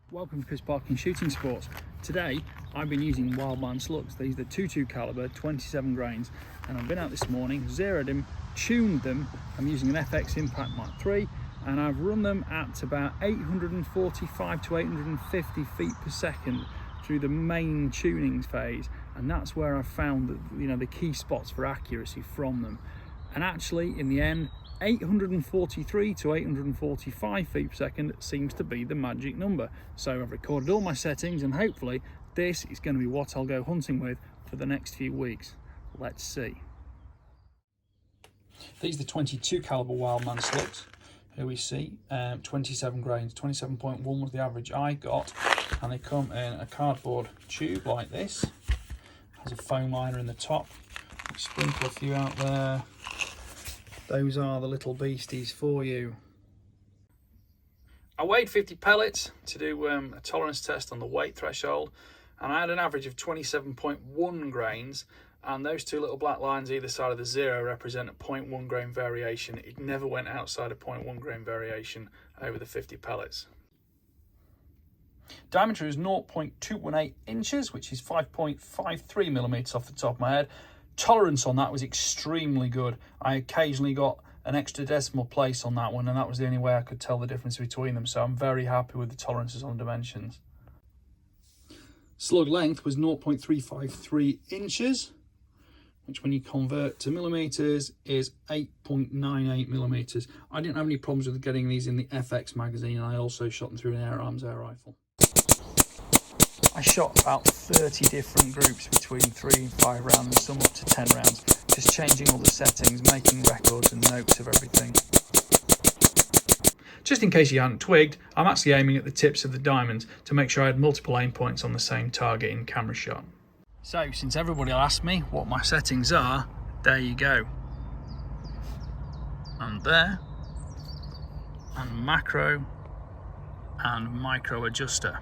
Welcome to Piss Parking Shooting Sports. Today I've been using WildMan Slugs. These are the 22 caliber, 27 grains, and I've been out this morning, zeroed them, tuned them. I'm using an FX Impact Mark III, and I've run them at about 845 to 850 feet per second through the main tuning phase, and that's where I've found the key spots for accuracy from them. And actually, in the end, 843 to 845 feet per second seems to be the magic number. So I've recorded all my settings, and hopefully this is going to be what I'll go hunting with for the next few weeks. Let's see. These are the 22 caliber WildMan Slugs. Here we see 27 grains, 27.1 was the average I got, and they come in a cardboard tube like this. Has a foam liner in the top. Sprinkle a few out there. Those are the little beasties for you. I weighed 50 pellets to do a tolerance test on the weight threshold, and I had an average of 27.1 grains, and those two little black lines either side of the zero represent a 0.1 grain variation. It never went outside of 0.1 grain variation over the 50 pellets. Diameter is 0.218 inches, which is 5.53 millimeters off the top of my head. Tolerance on that was extremely good. I occasionally got an extra decimal place on that one, and that was the only way I could tell the difference between them, so I'm very happy with the tolerances on dimensions. Slug length was 0.353 inches, which when you convert to millimeters is 8.98 millimeters. I didn't have any problems with getting these in the FX magazine, and I also shot them through an Air Arms air rifle. I shot about 30 different groups between 3 and 5 rounds, and some up to 10 rounds, just changing all the settings, making records and notes of everything. Just in case you hadn't twigged, I'm actually aiming at the tips of the diamonds to make sure I had multiple aim points on the same target in camera shot. So, since everybody will ask me what my settings are, there you go. And there, and macro, and micro adjuster.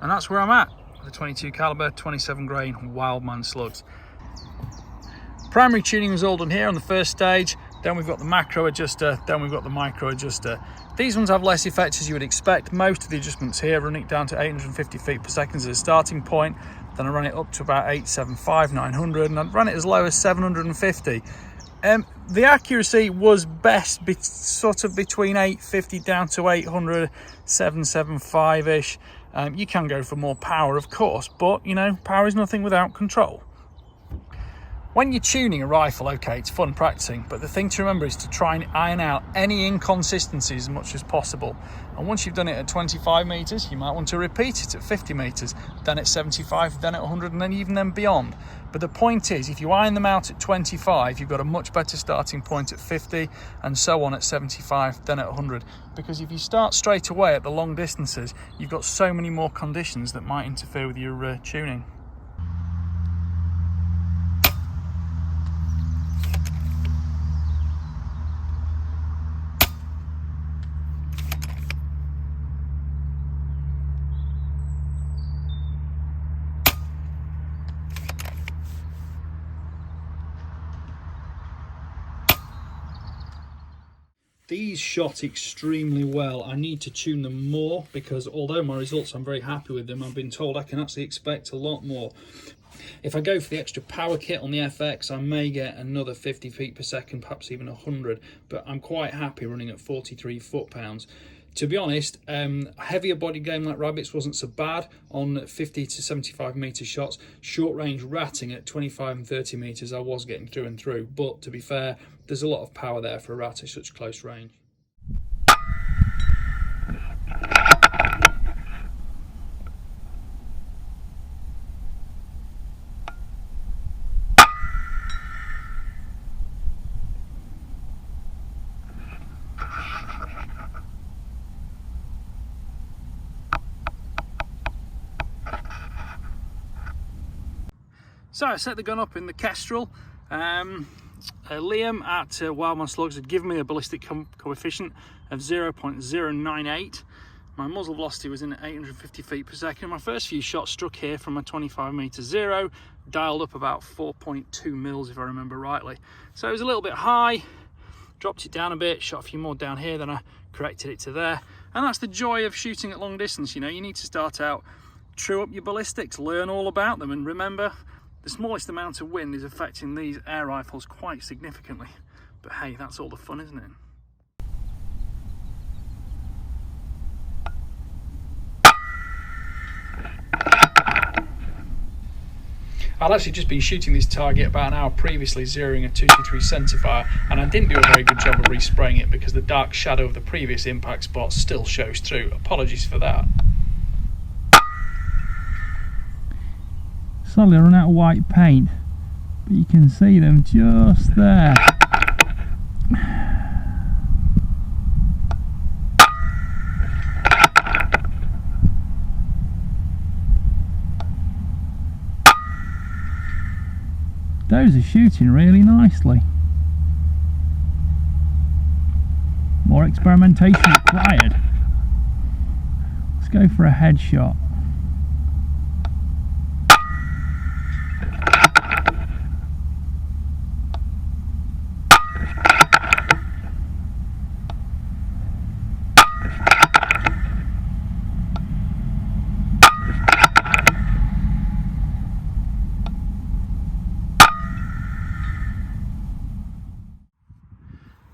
And that's where I'm at, the 22 caliber, 27 grain WildMan Slugs. Primary tuning was all done here on the first stage, then we've got the macro adjuster, then we've got the micro adjuster. These ones have less effects as you would expect. Most of the adjustments here, running it down to 850 feet per second as a starting point, then I run it up to about 875, 900, and I'd run it as low as 750. The accuracy was best sort of between 850 down to 800, 775-ish. You can go for more power, of course, but power is nothing without control. When you're tuning a rifle, okay, it's fun practicing, but the thing to remember is to try and iron out any inconsistencies as much as possible. And once you've done it at 25 meters, you might want to repeat it at 50 meters, then at 75, then at 100, and then even then beyond. But the point is, if you iron them out at 25, you've got a much better starting point at 50, and so on at 75, then at 100. Because if you start straight away at the long distances, you've got so many more conditions that might interfere with your tuning. These shot extremely well. I need to tune them more because although my results, I'm very happy with them, I've been told I can actually expect a lot more. If I go for the extra power kit on the FX, I may get another 50 feet per second, perhaps even 100, but I'm quite happy running at 43 foot-pounds. To be honest, heavier body game like rabbits wasn't so bad on 50 to 75 meter shots. Short range ratting at 25 and 30 meters, I was getting through and through, but to be fair, there's a lot of power there for a rat at such close range. So I set the gun up in the Kestrel. Liam at WildMan Slugs had given me a ballistic coefficient of 0.098. My muzzle velocity was in at 850 feet per second. My first few shots struck here from a 25 meter zero, dialed up about 4.2 mils if I remember rightly. So it was a little bit high. dropped it down a bit, shot a few more down here, then I corrected it to there. And that's the joy of shooting at long distance. You know, you need to start out, true up your ballistics, learn all about them, and remember, the smallest amount of wind is affecting these air rifles quite significantly. But hey, that's all the fun, isn't it? I'd actually just been shooting this target about an hour previously, zeroing a 223 centerfire, and I didn't do a very good job of respraying it because the dark shadow of the previous impact spot still shows through. Apologies for that. Sadly I run out of white paint, but you can see them just there. Those are shooting really nicely. More experimentation required. Let's go for a headshot.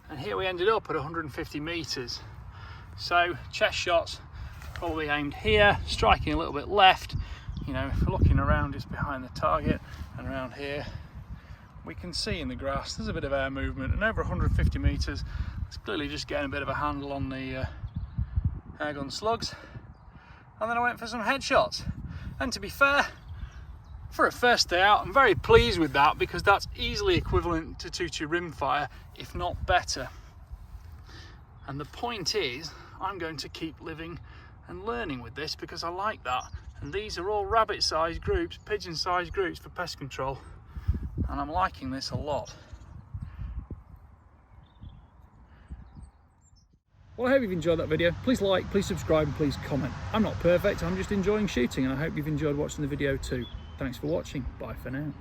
And here we ended up at 150 meters. So chest shots probably aimed here, striking a little bit left. You know, if we're looking around just behind the target and around here, we can see in the grass there's a bit of air movement, and over 150 meters, it's clearly just getting a bit of a handle on the airgun slugs. And then I went for some headshots. And to be fair, for a first day out, I'm very pleased with that, because that's easily equivalent to 2-2 rimfire, if not better. And the point is, I'm going to keep living and learning with this because I like that. And these are all rabbit-sized groups, pigeon-sized groups for pest control. And I'm liking this a lot. Well, I hope you've enjoyed that video. Please like, please subscribe, and please comment. I'm not perfect, I'm just enjoying shooting, and I hope you've enjoyed watching the video too. Thanks for watching. Bye for now.